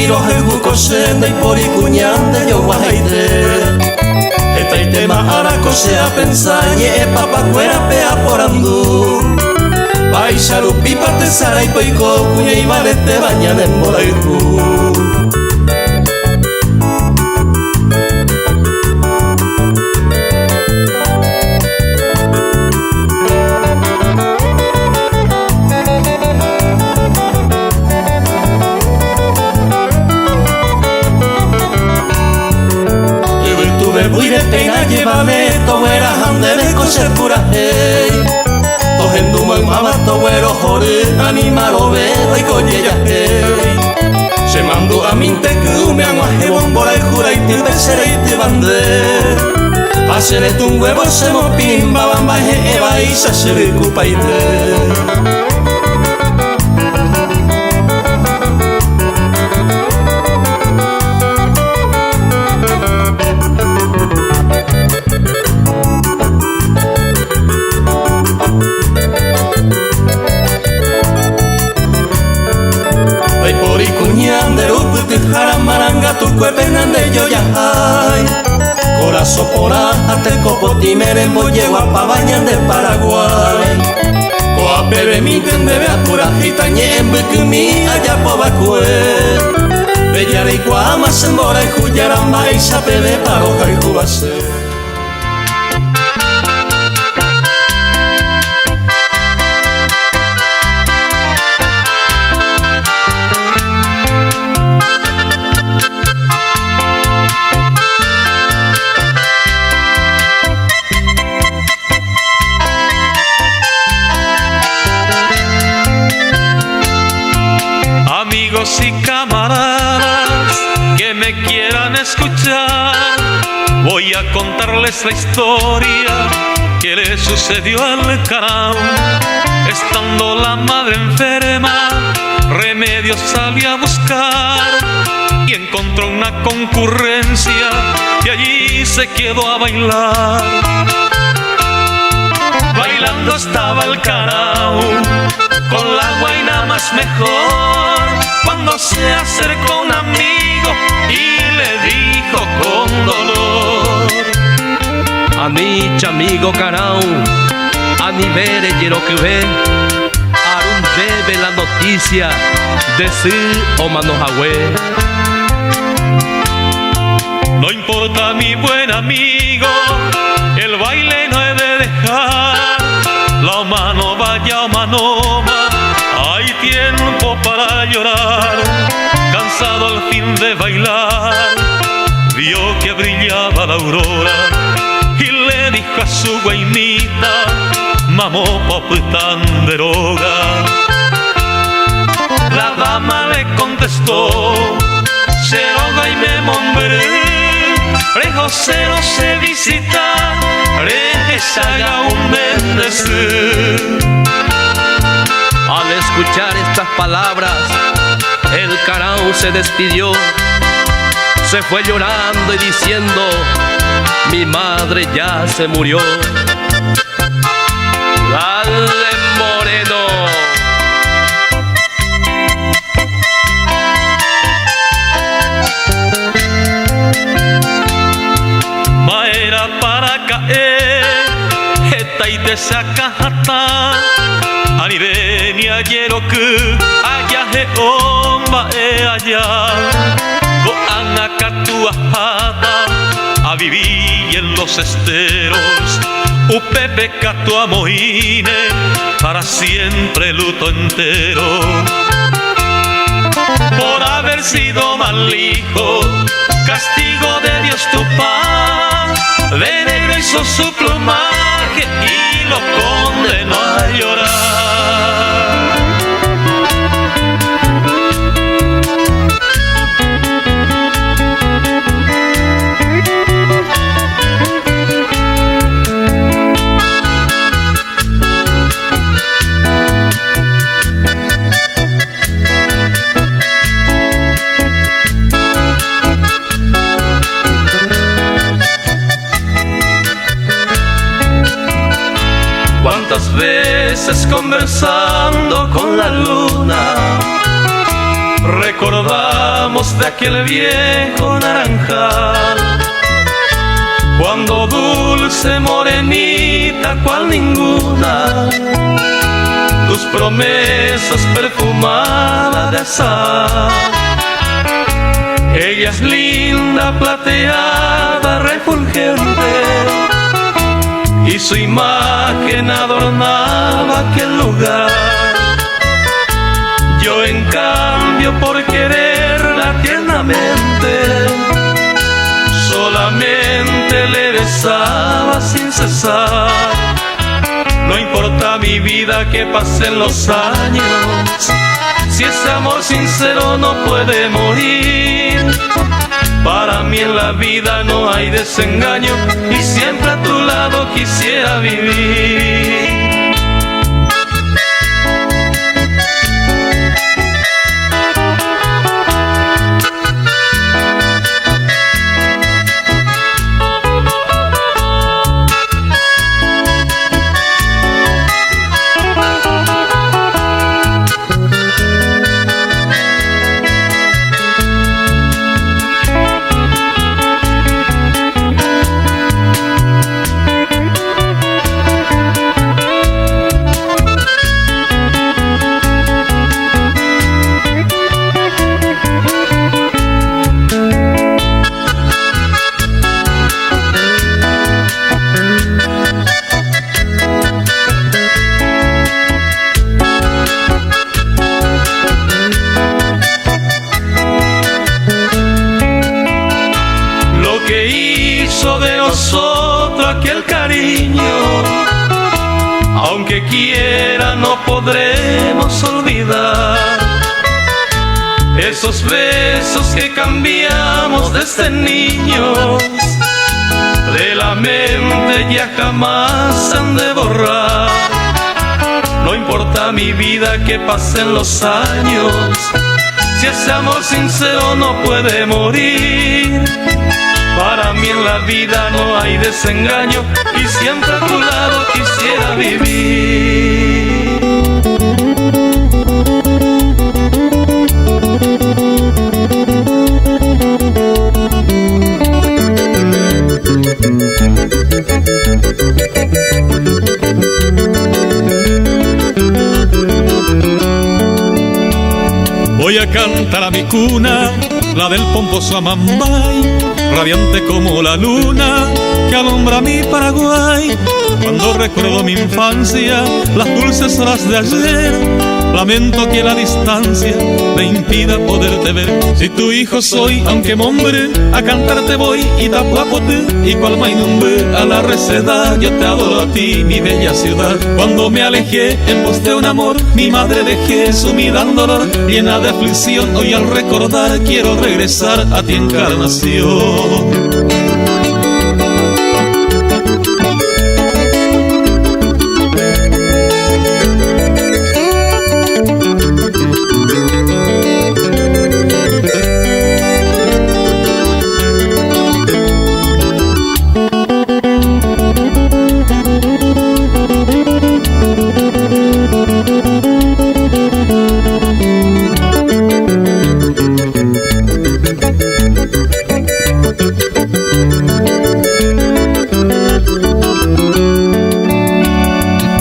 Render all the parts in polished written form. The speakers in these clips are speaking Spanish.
miro hegu kosenda y por ikuñande yo guajaite. Eta itema arako sea pensañe papa cuera pea por andu. Baixaru piparte zara ipoiko kuña ibarete baina denbora irru. Buire pena llévame, towera hande de coser pura hey. Tohendu mama towero jore, animaro vero y coñella hey. Se mandó a minte que me aguaje bombora y jura y te besere y te bandé. Pasere tu huevo se mopimba bamba eva y se se cupa y te. Jaramaranga tu cuerpena de yo ya hay. Corazón por ate copoti merembo llego a pabaña de Paraguay. Coa bebe mi bebe a pura gitañe en bikumi allá poba cue. Bella y guama sembora y juyaramba y sapebe paroja y jubase. Amigos y camaradas que me quieran escuchar, voy a contarles la historia que le sucedió al Carao. Estando la madre enferma, remedios salió a buscar y encontró una concurrencia y allí se quedó a bailar. Bailando estaba el Carao con la guaina más mejor, cuando se acercó un amigo y le dijo con dolor: Amicha amigo Carao, a mi ver quiero que ve, Arun bebe la noticia de si o manojahue. No importa mi buen amigo, el baile no he de dejar, la mano vaya o manoma, hay tiempo para llorar. Cansado al fin de bailar, vio que brillaba la aurora y le dijo a su guainita: Mamó popután de roga. La dama le contestó: Seroga y me mombré, Rejo cero se visita, Rejesaga un bendecir. Al escuchar estas palabras, el Carao se despidió, se fue llorando y diciendo: mi madre ya se murió. Dale, moreno. Maera para caer, esta y te saca jata. Anibeni ayero que allá he omba allá. Goanaka tu ajata, a vivir en los esteros. Upepe cato amoine, para siempre luto entero. Por haber sido mal hijo, castigo de Dios tu pan. De negro hizo su plumaje y lo condenó a llorar. Cuántas veces conversando con la luna recordamos de aquel viejo naranjal, cuando dulce morenita cual ninguna, tus promesas perfumadas de azahar. Ella es linda, plateada, refulgente, y su imagen adornaba aquel lugar. Yo en cambio, por quererla tiernamente, solamente le besaba sin cesar. No importa mi vida que pasen los años, si ese amor sincero no puede morir. Para mí en la vida no hay desengaño, y siempre a tu lado quisiera vivir. De nosotros aquel cariño, aunque quiera no podremos olvidar esos besos que cambiamos desde niños, de la mente ya jamás han de borrar. No importa mi vida que pasen los años, si ese amor sincero no puede morir. Para mí en la vida no hay desengaño, y siempre a tu lado quisiera vivir. Voy a cantar a mi cuna, la del pomposo Amambay, radiante como la luna que alumbra mi Paraguay. Cuando recuerdo mi infancia, las dulces horas de ayer, lamento que la distancia me impida poderte ver. Si tu hijo soy, aunque mombre, a cantarte voy y tapuapote, y cual mainumbe a la receda. Yo te adoro a ti, mi bella ciudad. Cuando me alejé en pos de un amor, mi madre dejé sumida en dolor, llena de aflicción. Hoy al recordar quiero regresar a ti, encarnación.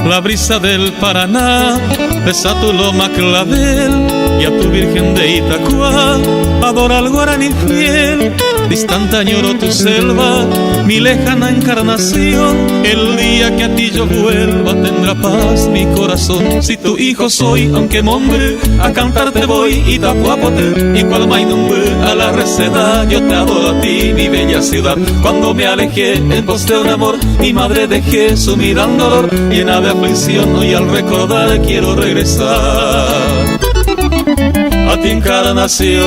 La brisa del Paraná besa tu loma clavel, y a tu Virgen de Itacuá adora al guaraní fiel. Distante añoro tu selva, mi lejana encarnación. El día que a ti yo vuelva tendrá paz mi corazón. Si tu hijo soy, aunque mombre, a cantarte voy y tapuapote, y cual mainumbe a la receda. Yo te adoro a ti, mi bella ciudad. Cuando me alejé en pos de un amor, mi madre dejé sumida en dolor, llena de aflicción. Hoy al recordar quiero regresar a ti, encarnación.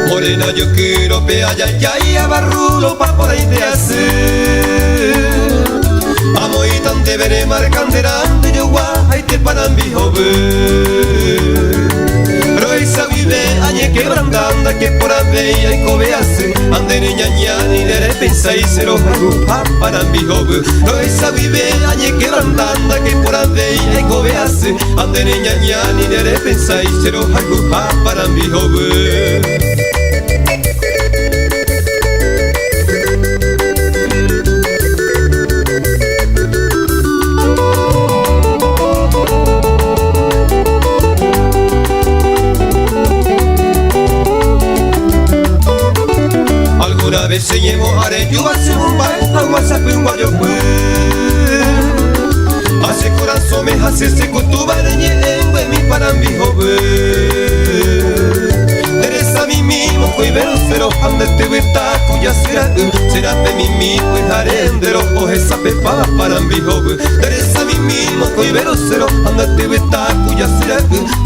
Morena, yo quiero pe allá y a barrulo pa' por ahí te hacer. Amo y tan te veré marcanderante yo guau. haite parambihobe Roisa vive añe quebrandanda que por aveia y cobease ande niña ñani nere pensa y se lo hago parambihobe Roisa vive añe quebrandanda que por aveia y cobease ande niña ñani nere pensa y se lo hago parambihobe Alguna vez se llevó areyo hace un bar, agua sape un guayo hace corazón me hace seco tu bareñe en mi parambijo eres a mí mismo que vero cero ande te vista cuya será de mí mismo y arendero o esa pepa parambijo eres a mí mismo que vero cero ande te vista cuya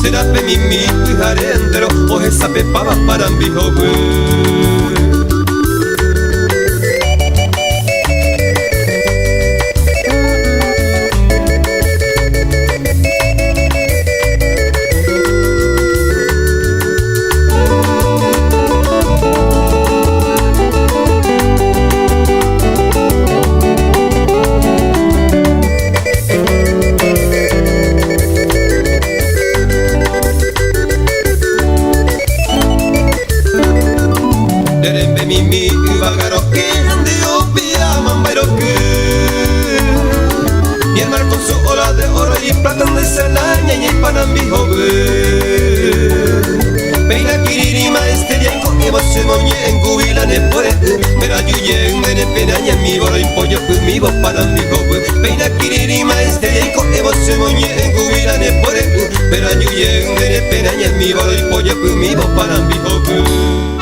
será de mí mismo y arendero o esa pepa parambijo Pero yo llego de penaña en mi bolo y pollo conmigo para mi joven.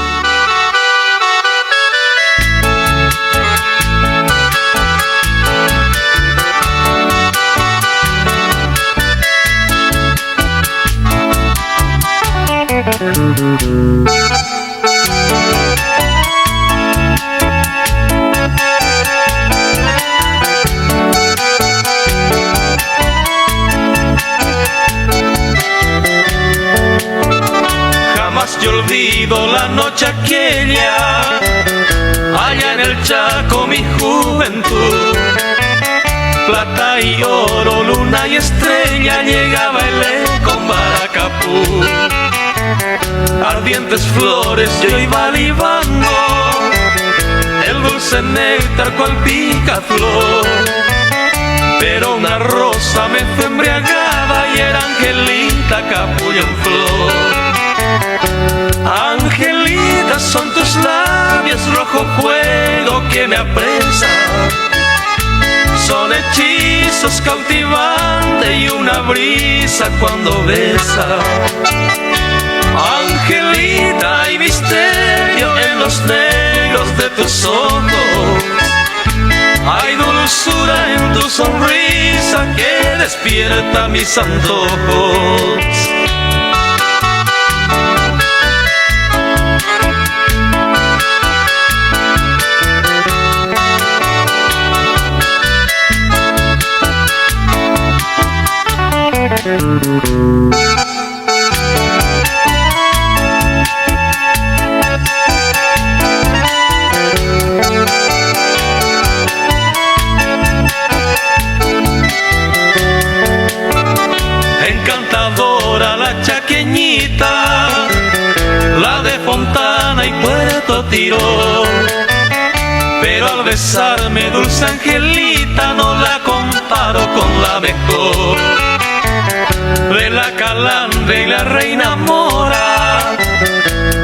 Yo olvido la noche aquella, allá en el Chaco mi juventud. Plata y oro, luna y estrella, llegaba el eco en Maracapú. Ardientes flores yo iba libando, el dulce néctar cual picaflor. Pero una rosa me fue embriagada y era Angelita capullo en flor. Angelita, son tus labios rojo fuego que me apresan. Son hechizos cautivante y una brisa cuando besa. Angelita, hay misterio en los negros de tus ojos. Hay dulzura en tu sonrisa que despierta mis antojos. Encantadora la chaqueñita, la de Fontana y Puerto Tirón. Pero al besarme dulce Angelita no la comparo con la mejor. De la Calandria y la Reina Mora,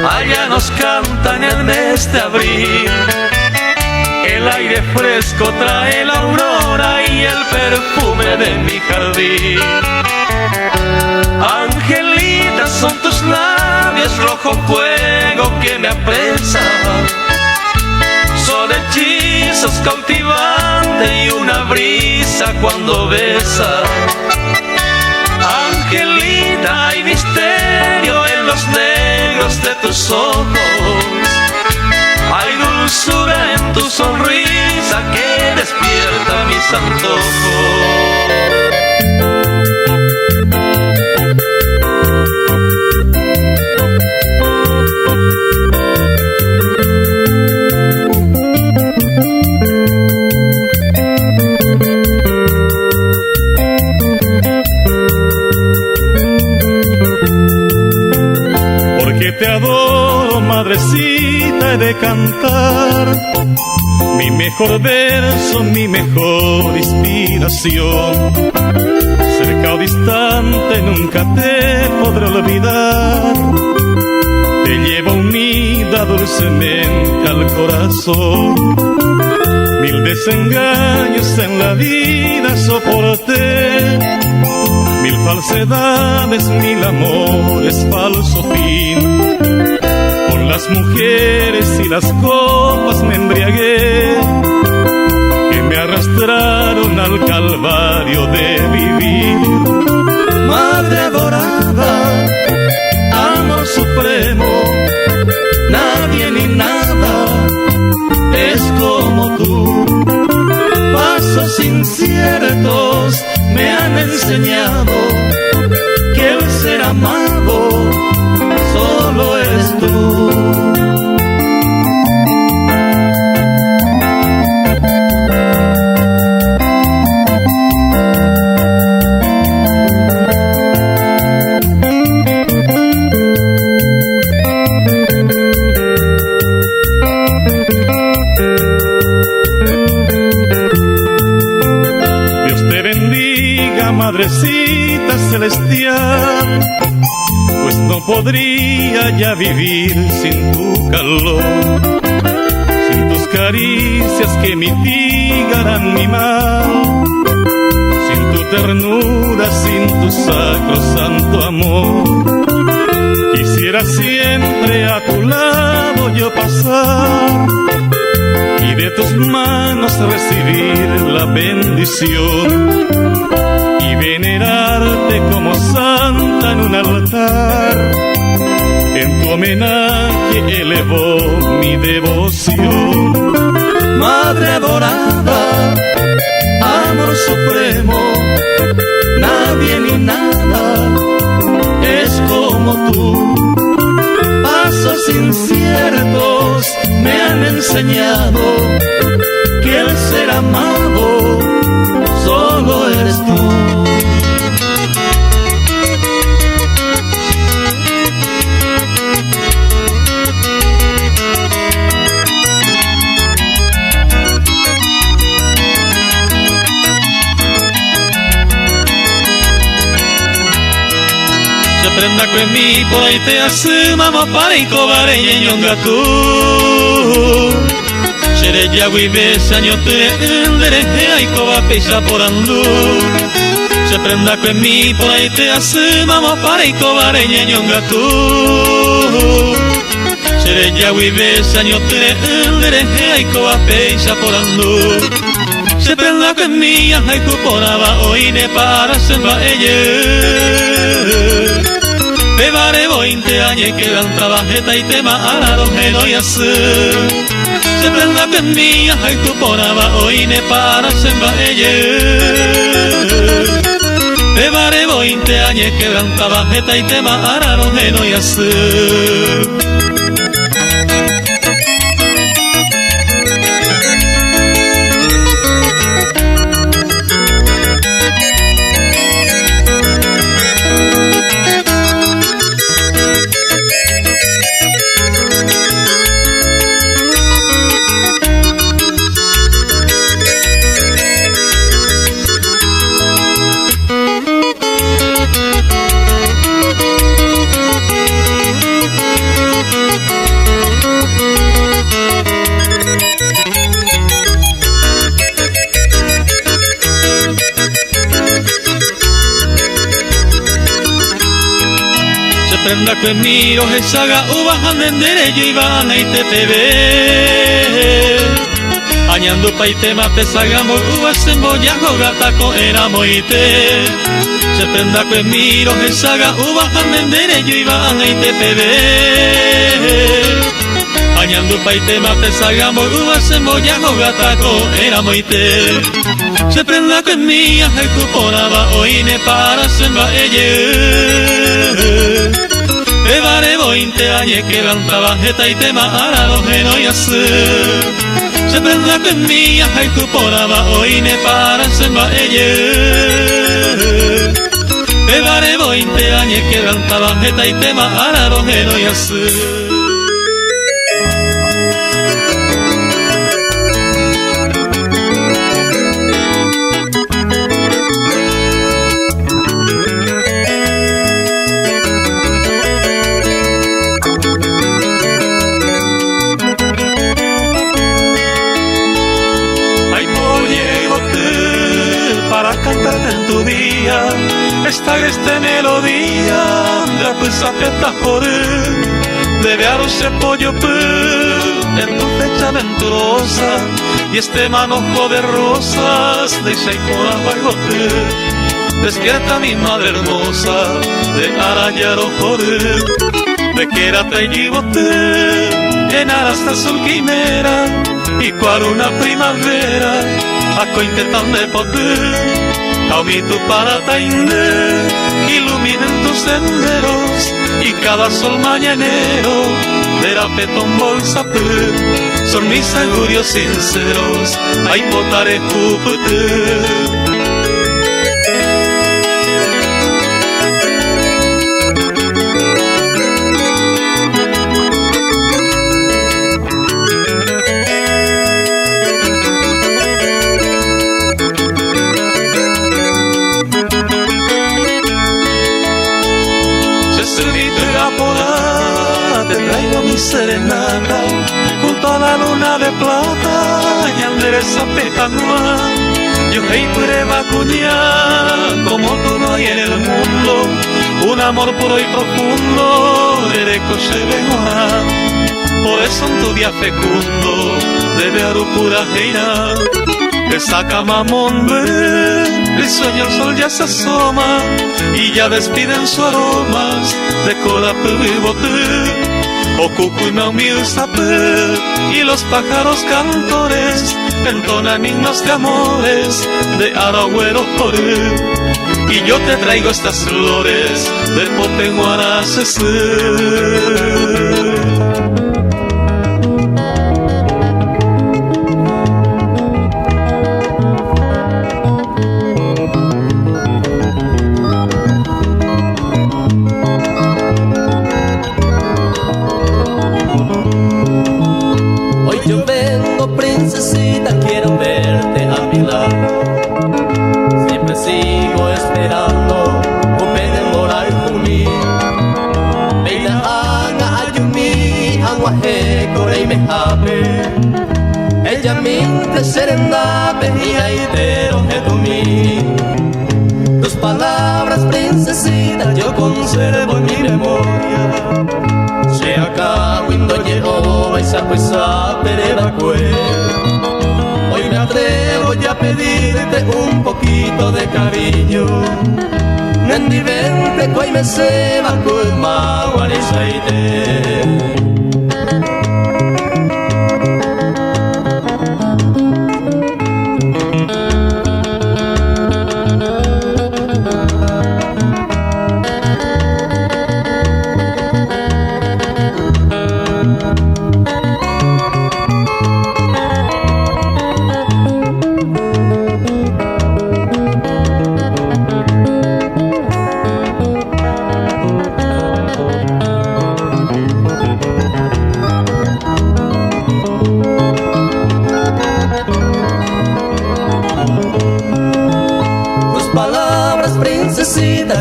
allá nos cantan el mes de abril. El aire fresco trae la aurora y el perfume de mi jardín. Angelita, son tus labios rojo fuego que me apresan. Son hechizos cautivantes y una brisa cuando besa. Angelita, hay misterio en los negros de tus ojos. Hay dulzura en tu sonrisa que despierta mis antojos. bonita he de cantar, mi mejor verso, mi mejor inspiración. Cerca o distante nunca te podré olvidar, te llevo unida dulcemente al corazón. Mil desengaños en la vida soporté, mil falsedades, mil amores, falso fin. Con las mujeres y las copas me embriagué, que me arrastraron al calvario de vivir. Madre adorada, amor supremo, nadie ni nada es como tú. Pasos inciertos me han enseñado que el ser amado solo eres tú. Madrecita celestial, pues no podría ya vivir sin tu calor, sin tus caricias que mitigaran mi mal, sin tu ternura, sin tu sacrosanto amor. Quisiera siempre a tu lado yo pasar y de tus manos recibir la bendición y venerarte como santa en un altar. En tu homenaje elevó mi devoción. Madre adorada, amor supremo, nadie ni nada es como tú. Pasos inciertos me han enseñado que el ser amado solo eres tú. Se prenda con mi por ahí te asumamos para y cobaré y ñonga tú. Seré ya guibes año te endereje y coba pesa por andú. Se prenda con mi por ahí te asumamos para y cobaré y ñonga tú. Seré ya guibes año te endereje y coba pesa por andú. Se prenda con mi ay cuporaba hoy ne para semba ella. Bebare 20 años que dan trabajeta y tema araron no y hacer. Se prenda con mi ay cuporaba hoy ne para semba ella. Bebare 20 años que dan trabajeta y tema araron no y hacer. Prenda que miro saga uvas andendere yo iba a te añando pa y te mate sagamos uvas en boyajo gataco era moite. Se prenda que miro saga uvas andendere yo iba a te añando pa y te mate sagamos uvas en boyajo gataco era moite. Se prenda que mía hay cuporaba hoy ne para semba ella. Bebare 20 años que dan trabajeta y tema arado no y hacer. Se prenda que mía hay cuporaba hoy ne para semba ella. Bebare 20 años que dan trabajeta y tema arado no y hacer. esta agreste melodía la pesa peta por debe arse pollo en tu fecha venturosa y este manojo de rosas de Shaikora Baigote. Despierta mi madre hermosa de arañar ojorer, de que era traigibote en aras de sol quimera y cual una primavera a cointetan de poder aumito para tainde iluminen tus senderos y cada sol mañanero verá petón bolsa son mis augurios sinceros ay potare Júpiter. Te traigo mi serenata junto a la luna de plata y endereza petanua. Yo hei prueba cuñar como tú no hay en el mundo, un amor puro y profundo de coche venga. Por eso en tu día fecundo debe haber pura heina que saca mamón el sueño el sol ya se asoma y ya despiden sus aromas de cola y bote. O cucu y maumil saper y los pájaros cantores entonan himnos de amores de aragüero jorer. Y yo te traigo estas flores de Potenguara princesita, quiero verte a mi lado. Siempre sigo esperando upeden morar jumi. Beina anga ayumi, anguaje corei me habe. Ella minte serendabe y aidero hedumi. Tus palabras, princesita, yo conservo en mi memoria. Se acabó indo llegó esa perevacue. Hoy me atrevo ya a pedirte un poquito de cariño. Nendi vente coi me seba coi maguaresaite.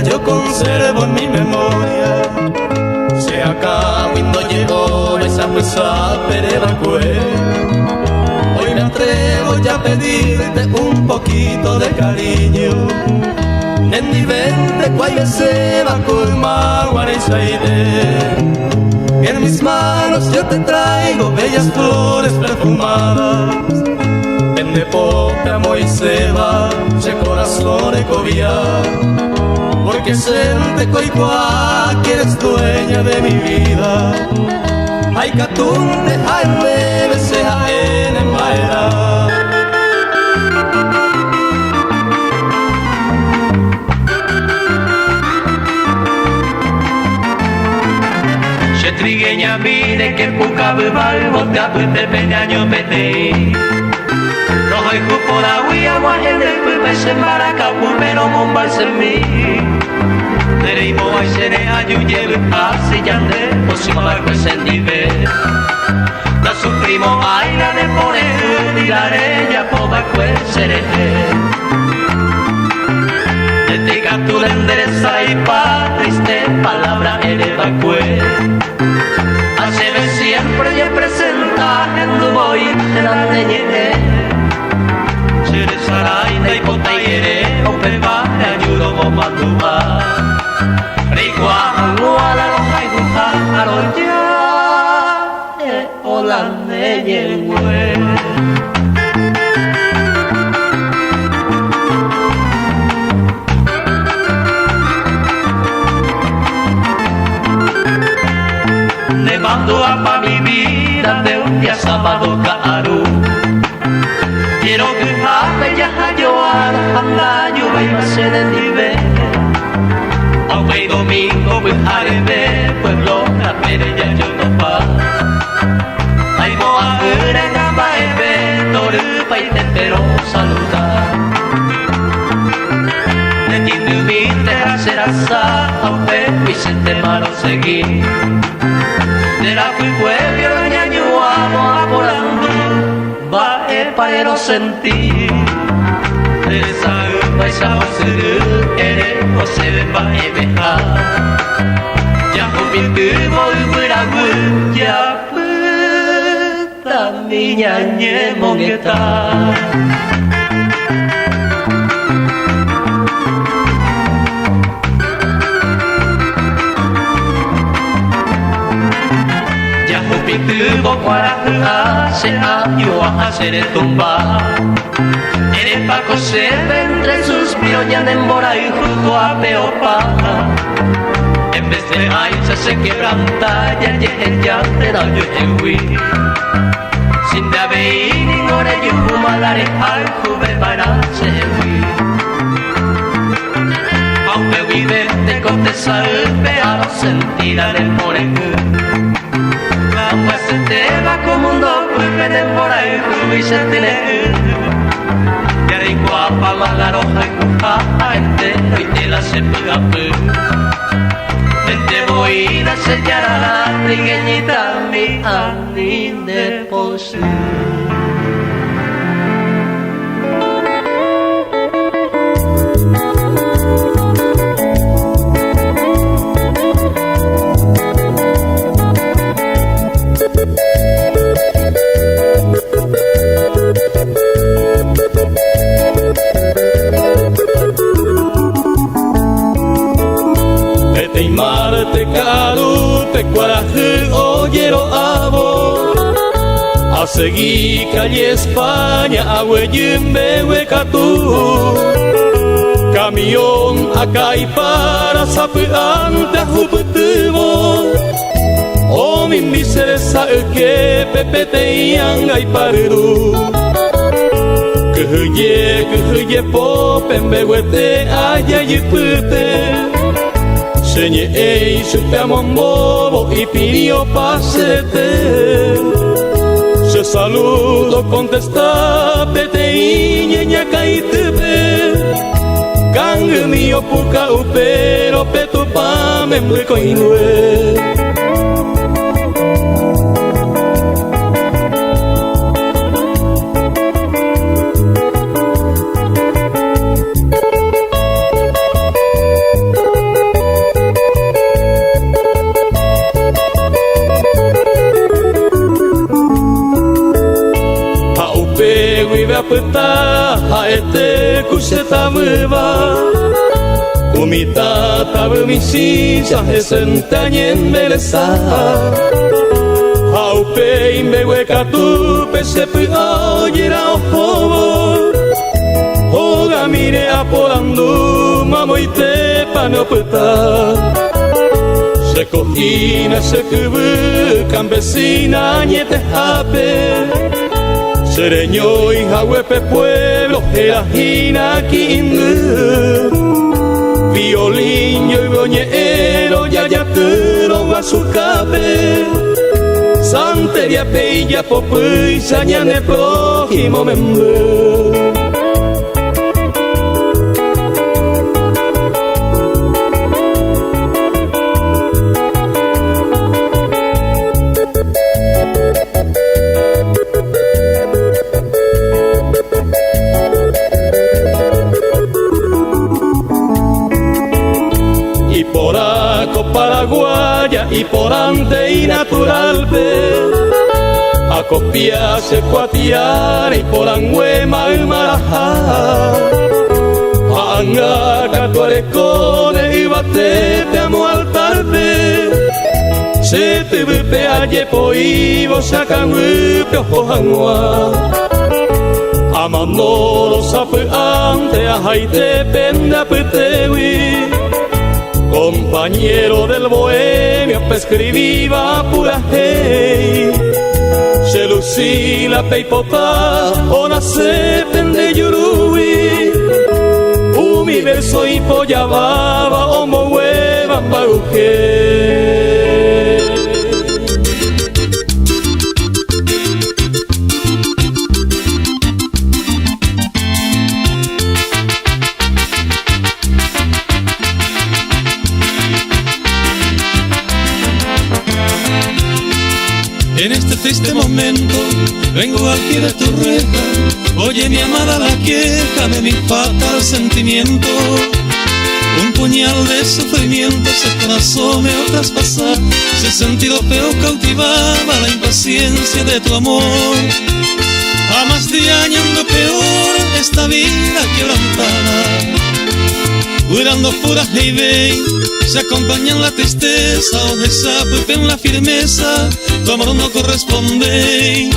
Yo conservo en mi memoria. Se acabó cuando llegó esa perevacue. Hoy me atrevo ya a pedirte un poquito de cariño. Nendi vente cuay me seba con maguaresaide. En mis manos yo te traigo bellas flores perfumadas. Vende pope amo y seba, se corazón e cobia. Porque sente coicua que eres dueña de mi vida. Ay catunte, ay nueve, sea en maera. Se trigueña mire que puca bebal, bote a puente peñaño pete. Rojo y jupo la huía, guayen del pupe se embaraca, pulmero bombarse en mí. Tereimo ay sene ayuye así yande, posima barco es en nivel. La sufrimos ay la de poner, y la areña poba cuel serete. Te diga tu la endereza y pa, triste palabra elevacue. Haceme siempre y presenta en tu voy, en la teñere. Saraina y potayere, Aupe vaya yuro mo mandua Rikwa angua la roja y duja aroya Olande yengwe Nevando pa mi vida de un día sábado caro Quiero que hape ya hayoar Handa yuba y mase de nive Aunque domingo bujarebe Pueblo na pere ya yo no pa Ay moa ure gamba ebe Toru pa y te pero saludar De tinumite hacer asa Aunque Vicente Maro seguir De la cuicuelio ñaño amo aporando Va para no sentir De esa paisa o ser Ere o se va a bejar Ya con mi tubo y fuera ya puta mi ñañe mongueta Tuvo cuarajá, se ayudó a hacer el tumba. El Paco se ve entre suspiros, ya en embora y junto a Peopa. En vez de aiza se quebranta, ya te da yo en Sin de haber ningún yugo malare al jube para se Aunque vive te contesta el peado sentida del morejú. Pues se te va como un doble que temporada y se tiene Y ahora guapa más la roja y cuja entero y te la se pega Te voy a enseñar a la trigueñita mi ani de posee Marte caro, te cuaraje, oyero abo A seguir calle España, a hueyembe huecatú Camión acá y para sapeante a juputivo O mi miseresa el que pepe te yanga y pareru Que huye pope en beguete aya y pute Señe ei supeamos mobo y pidió pasete Se saludo contesta pete y ñeña caitepe Cangue mío puca upero peto pa me mueco y nue a este cuseta mueva Umita tabu mi sisa esentañe en beleza Aupe imbe hueca tu pese oyera ojo Oga mire apolando mamo y te panopeta Se cojina se cubu campesina ñete jape Sereño y jahuepe pueblo, erajina quindu Violín y boñero, yayaturo guasucape Santería peilla popuy, sañane prójimo membe Paraguaya y por ante y natural ve a copiarse cuatiar y por angüema el marajá Anga katuarekone ibate te amo al tarde. Se te vupe aye poivo sacan vupe ojojanua. Amanoro sape ante a jaite penda petewi. Compañero del bohemio pues escribiva pura hey. Se lucila peipota o nace pende yurui. Mi verso y polla baba o mo hueva bauje. En este triste momento vengo al pie de tu reja. Oye mi amada la queja de mi fatal sentimiento. Un puñal de sufrimiento se corazón me traspasar. Si el sentido feo cautivaba la impaciencia de tu amor. Jamás de añando peor esta vida quebrantada. Curando pura hey se acompañan la tristeza o esa en la firmeza. Tu amor no corresponde.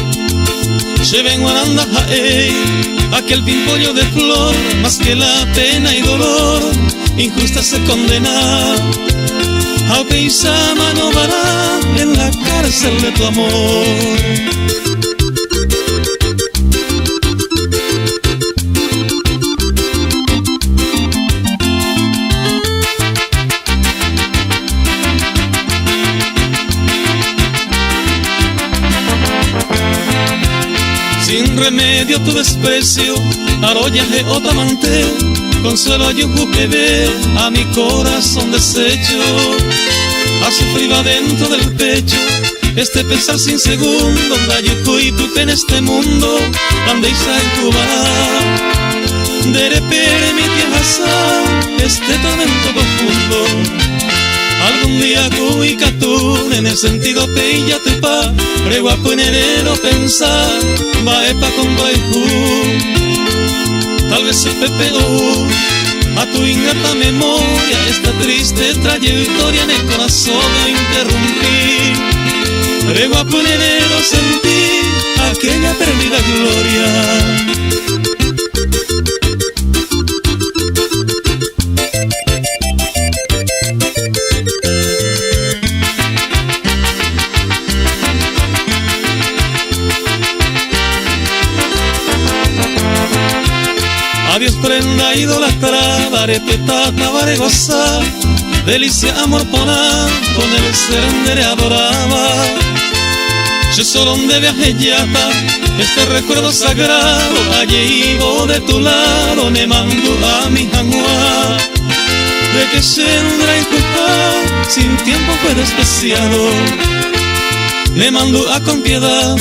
Se ven guaranda jaey, aquel pimpollo de flor, más que la pena y dolor, injusta se condena. Aunque Isama no vará en la cárcel de tu amor. Sin remedio tu desprecio, arrollas de otra amante, consuelo hay un bebé a mi corazón deshecho. A sufrir adentro del pecho este pensar sin segundo, donde y tu en este mundo, donde Isa en Cuba. De repente mi tierra este tormento profundo. Algún día y catún en el sentido peilla te pa prego a ponerero pensar va epa con baijú. Tal vez se pepeó a tu ingrata memoria esta triste trayectoria en el corazón me interrumpí. Prego a ponerero sentir aquella perdida gloria. Adiós prenda idolatrada, repetata, vare gozar, delicia amor ponar, con el serendere adoraba. Yo solo donde viaje yata, este recuerdo sagrado, allí ibo de tu lado, me mando a mi jangua. De que sendrá injusta, sin tiempo fue despreciado. Me mando a con piedad,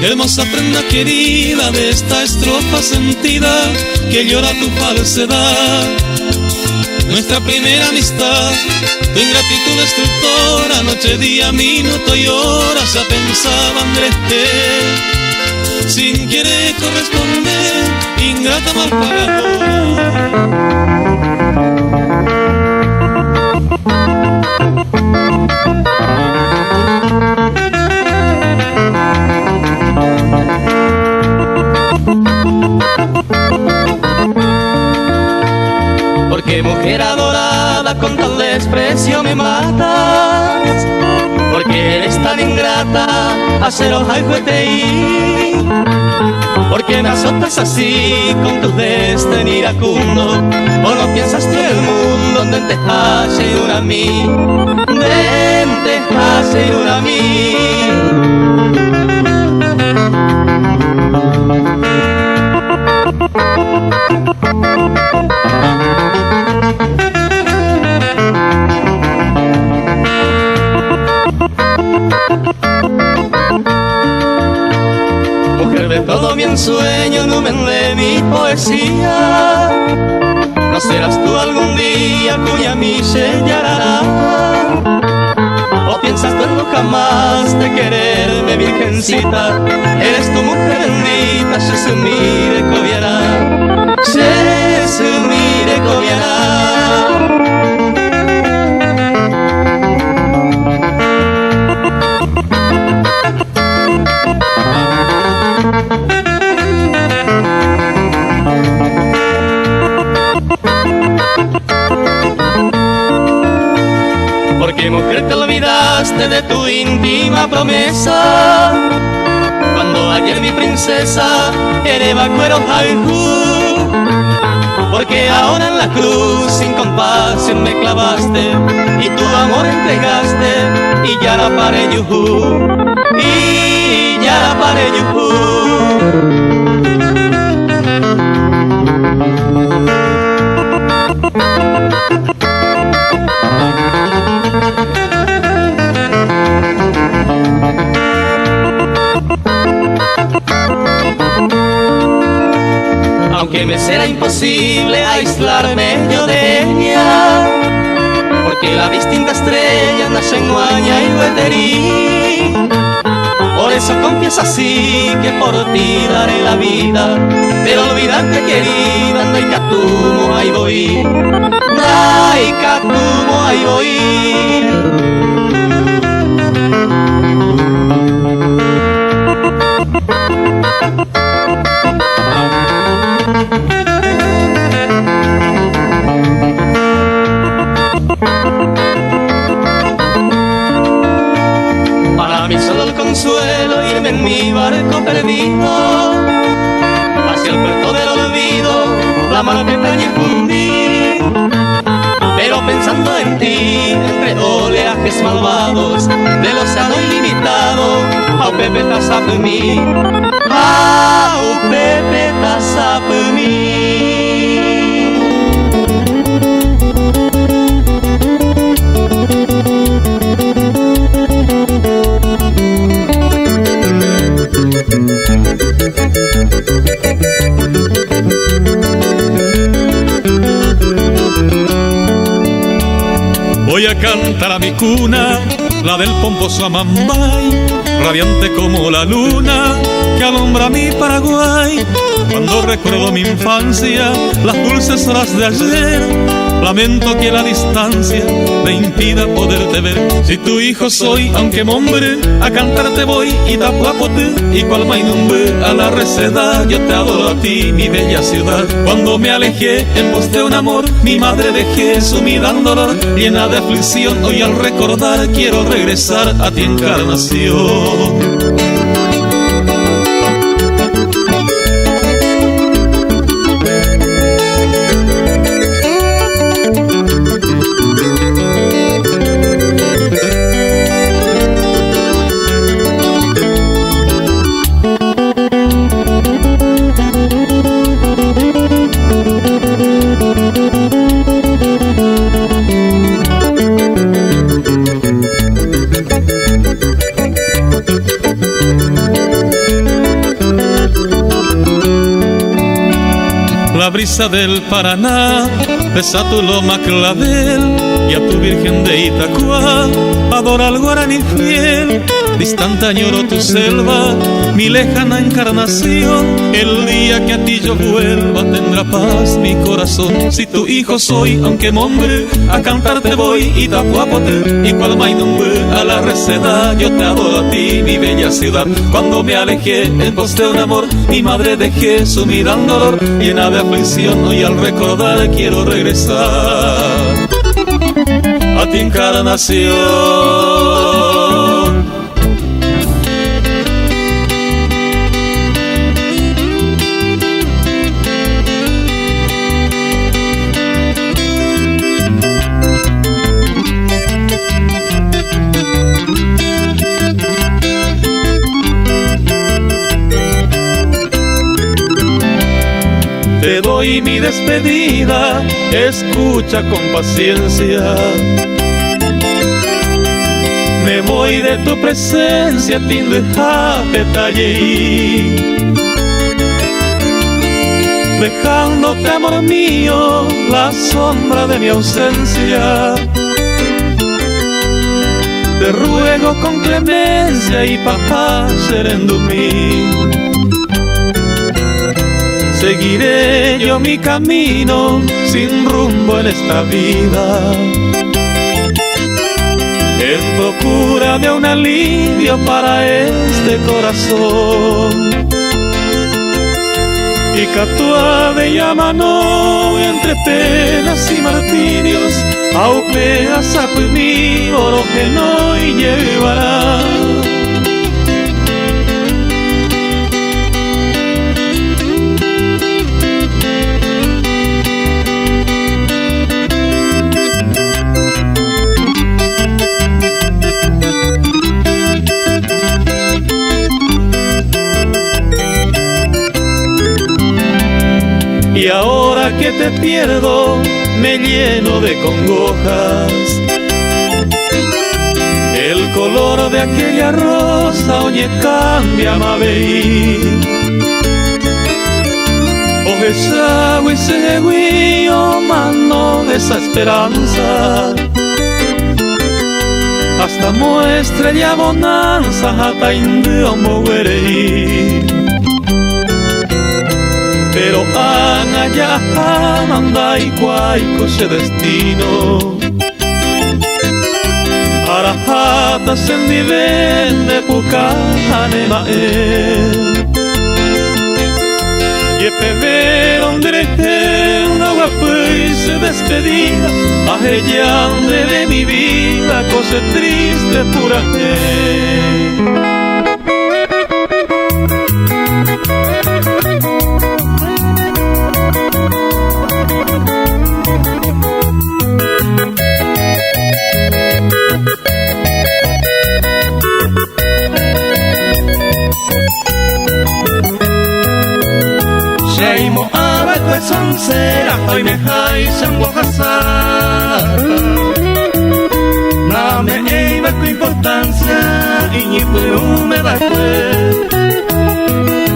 hermosa prenda querida de esta estrofa sentida que llora tu falsedad. Nuestra primera amistad, tu ingratitud destructora, noche, día, minuto y hora, ya pensaba Andrés que sin querer corresponder, ingrata mal pagadora. Porque mujer adorada con tal desprecio me matas. Porque eres tan ingrata, acero jueteí. Porque me azotas así con tu desdén iracundo. O no piensas tú en el mundo donde te hace una a mí. Te hace una a mí. Mujer de todo mi ensueño, numen de mi poesía. No serás tú algún día cuya mi sellará. O piensas tú en no jamás de quererme, virgencita. Eres tu mujer bendita, se sumire cobiará. Se sumire acordaste de tu íntima promesa, cuando ayer mi princesa Ereba cuero jaijú, porque ahora en la cruz sin compasión me clavaste y tu amor entregaste y ya la paré yujú, y ya la paré yujú. Aunque me será imposible aislarme yo de ella, porque la distinta estrella nace en Guaña y Hueterí. Por eso confieso así que por ti daré la vida, pero olvidarte querida, no hay catumo, ahí voy, no hay catumo, ahí voy. Para mí solo el consuelo irme en mi barco perdido hacia el puerto del olvido, la mar que extraña y fundí. Pero pensando en ti, entre oleajes malvados del océano ilimitado, au Pepe tasapumi, au Pepe tasapumi. Voy a cantar a mi cuna, la del pomposo Amambay, radiante como la luna que alumbra mi Paraguay. Cuando recuerdo mi infancia, las dulces horas de ayer, lamento que la distancia me impida poderte ver. Si tu hijo soy, aunque mombre, a cantarte voy y tapuapote, y cual mainumbe a la receda, yo te adoro a ti, mi bella ciudad. Cuando me alejé en pos de un amor, mi madre dejé sumida en dolor, llena de aflicción, hoy al recordar quiero regresar a ti, Encarnación. La brisa del Paraná besa tu loma clavel y a tu Virgen de Itacuá adora al guaraní fiel. Distante añoro tu selva, mi lejana Encarnación. El día que a ti yo vuelva tendrá paz mi corazón. Si tu hijo soy, aunque mombre, a cantarte voy y tapuapote, y cual mainumbe a la receda, yo te adoro a ti, mi bella ciudad. Cuando me alejé en pos de un amor, mi madre dejé sumida en dolor, llena de aflicción, hoy al recordar quiero regresar a ti, Encarnación. Te doy mi despedida, escucha con paciencia. Me voy de tu presencia, Tindejape Talley, dejándote, amor mío, la sombra de mi ausencia. Te ruego con clemencia y papá serendumí. Seguiré yo mi camino sin rumbo en esta vida, en procura de un alivio para este corazón. y catua de llamano entre penas y martirios, aupea sapo y mi oro que no llevará. Y ahora que te pierdo me lleno de congojas. El color de aquella rosa oye cambia mabeí. Oje sagui segui o mano de esa esperanza. Hasta muestre ya bonanza hata indio moguereí. Pero allá anda y cuaico ese destino. Arajata se vende pucane mael. Y pebe donde una guapa se despedida. Ajellande de mi vida, cosa triste pura fe. Seimo abaco es oncera, hoy me jais en Oaxaca. No me iba con importancia y ni puedo me da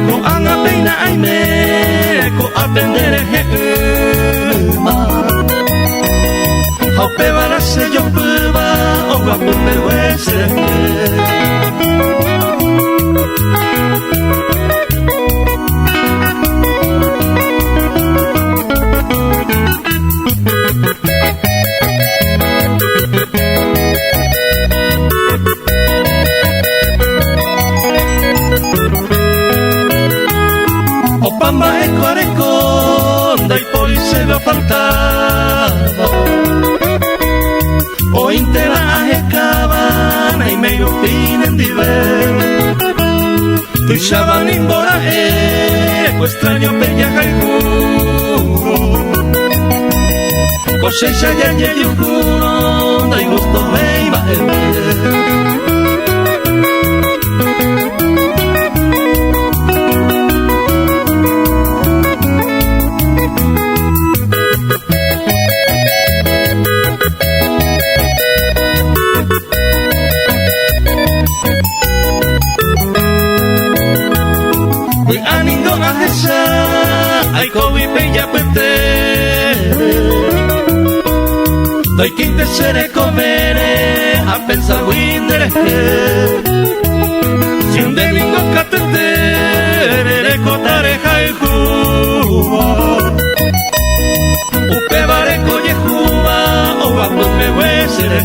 con anga peina ay me con aprender el Haupe para se yo prueba o guapo me huese. Opamba e coreconda y poi se va faltava. O intera e cabana y meio pinen di ver. Tu xaban imbora co extraño peña juro. Cosecha ya llegué juro, dai gusto me iba el ver. Ay covi peña pete. Dai quinte sere comere a pensar windere. Si un domingo catetere cotare jai juba. Upe bare coye juba o guapo me huesere.